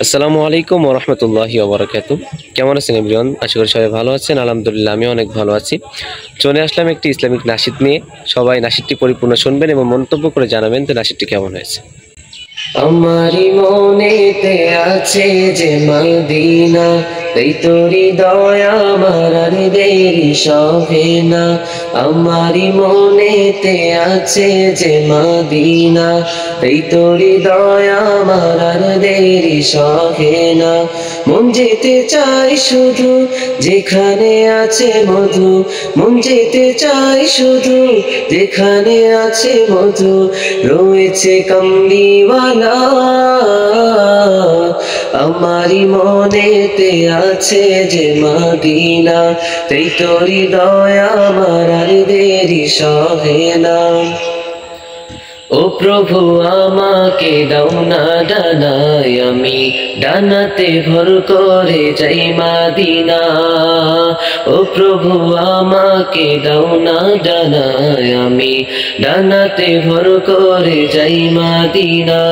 আসসালামু আলাইকুম ওয়া রাহমাতুল্লাহি ওয়া বারাকাতুহু। কেমন আছেন এভরিওয়ান? আশা করি সবাই ভালো আছেন। আলহামদুলিল্লাহ আমিও অনেক ভালো আছি। চলে আসলাম একটি ইসলামিক নাশিদ নিয়ে। সবাই নাশিদটি পরিপূর্ণ শুনবেন এবং মন্তব্য করে জানাবেন যে নাশিদটি কেমন হয়েছে। আমারি মনেতে আছে যে মদিনা, এই তোরি দয়া আমার আর দেরি সহে না। আমারি মনেতে আছে যে মদিনা, এই তোরি দয়া আমার আর দেরি সহে না। মন যেতে চাই শুধু যেখানে আছে মধু, মন যেতে চাই শুধু যেখানে আছে মধু, রয়েছে কামলিওয়ালা। আমারি মনেতে আছে যে মদিনা, তাই তোরি দয়া আমার আর দেরি সহে না। ও প্রভু আমাকে দাও না ডানায়, আমি ডানাতে ভর করে যাই মদিনা। ও প্রভু আমাকে দাও না ডানায়, আমি ডানাতে ভর করে যাই মদিনা।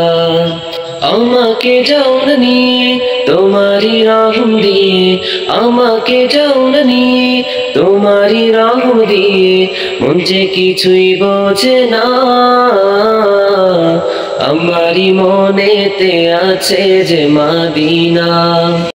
আমাকে যাও না নিয়ে তোমারি রহম দিয়ে, আমাকে যাও না নিয়ে তোমারি রহম দিয়ে, মন যে কিছুই বোঝে না। আমারি মনেতে আছে যে মদিনা।